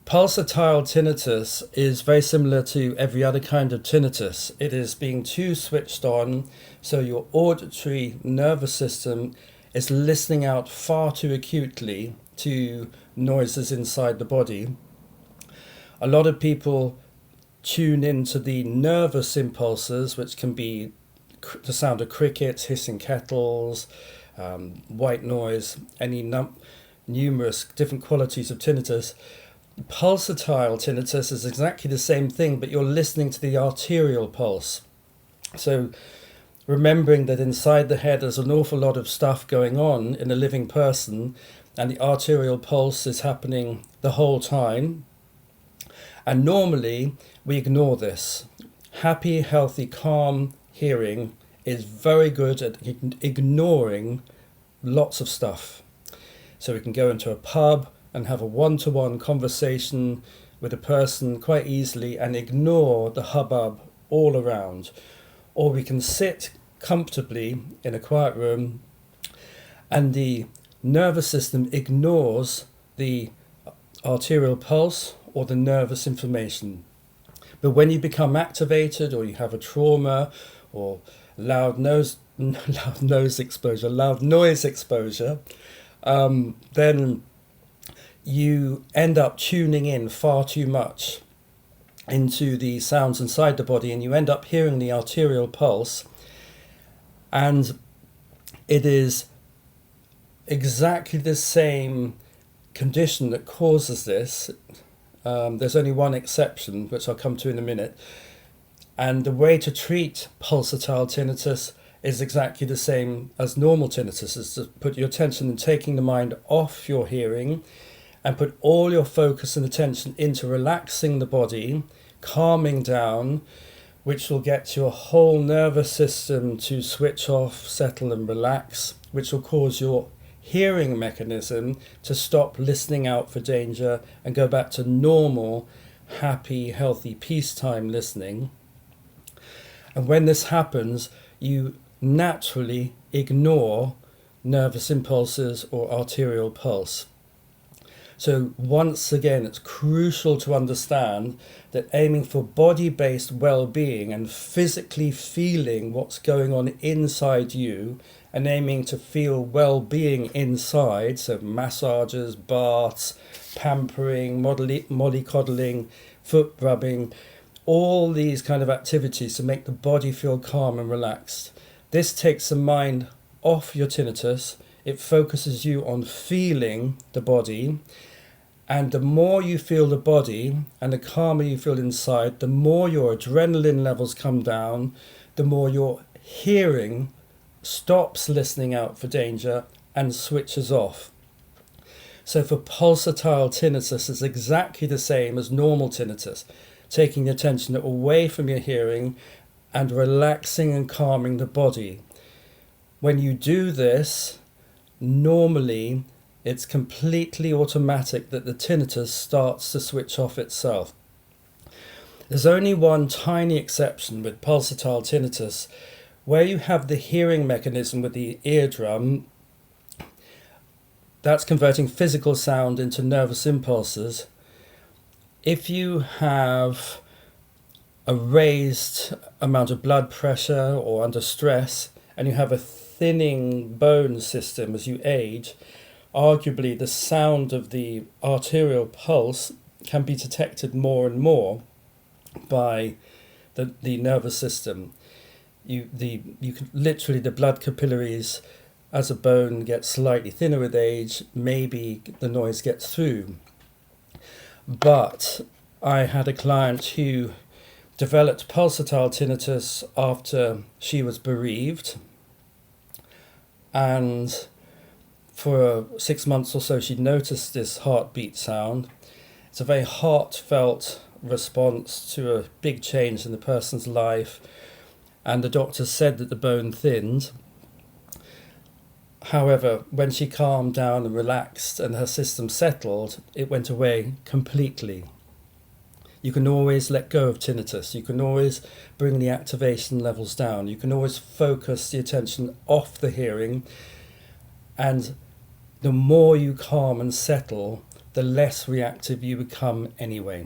Pulsatile tinnitus is very similar to every other kind of tinnitus. It is being too switched on, so your auditory nervous system is listening out far too acutely to noises inside the body. A lot of people tune into the nervous impulses, which can be the sound of crickets, hissing kettles, white noise, numerous different qualities of tinnitus. Pulsatile tinnitus is exactly the same thing, but you're listening to the arterial pulse. So remembering that inside the head there's an awful lot of stuff going on in a living person, and the arterial pulse is happening the whole time. And normally we ignore this. Happy, healthy, calm hearing is very good at ignoring lots of stuff. So we can go into a pub and have a one-to-one conversation with a person quite easily and ignore the hubbub all around. Or we can sit comfortably in a quiet room and the nervous system ignores the arterial pulse or the nervous information. But when you become activated, or you have a trauma or loud noise exposure, then you end up tuning in far too much into the sounds inside the body, and you end up hearing the arterial pulse. And it is exactly the same condition that causes this. There's only one exception, which I'll come to in a minute. And the way to treat pulsatile tinnitus is exactly the same as normal tinnitus, is to put your attention in taking the mind off your hearing and put all your focus and attention into relaxing the body, calming down, which will get your whole nervous system to switch off, settle and relax, which will cause your hearing mechanism to stop listening out for danger and go back to normal, happy, healthy, peacetime listening. And when this happens, you naturally ignore nervous impulses or arterial pulse. So once again, it's crucial to understand that aiming for body-based well-being and physically feeling what's going on inside you and aiming to feel well-being inside, so massages, baths, pampering, mollycoddling, foot rubbing, all these kind of activities to make the body feel calm and relaxed. This takes the mind off your tinnitus. It focuses you on feeling the body, and the more you feel the body and the calmer you feel inside, the more your adrenaline levels come down, the more your hearing stops listening out for danger and switches off. So for pulsatile tinnitus, it's exactly the same as normal tinnitus, taking the attention away from your hearing and relaxing and calming the body. When you do this, normally it's completely automatic that the tinnitus starts to switch off itself. There's only one tiny exception with pulsatile tinnitus, where you have the hearing mechanism with the eardrum that's converting physical sound into nervous impulses. If you have a raised amount of blood pressure or under stress, and you have a thinning bone system as you age, arguably the sound of the arterial pulse can be detected more and more by the nervous system. You can literally, the blood capillaries, as a bone gets slightly thinner with age, maybe the noise gets through. But I had a client who developed pulsatile tinnitus after she was bereaved, and for 6 months or so she noticed this heartbeat sound. It's a very heartfelt response to a big change in the person's life, and the doctor said that the bone thinned. However, when she calmed down and relaxed and her system settled, it went away completely. You can always let go of tinnitus. You can always bring the activation levels down. You can always focus the attention off the hearing. And the more you calm and settle, the less reactive you become anyway.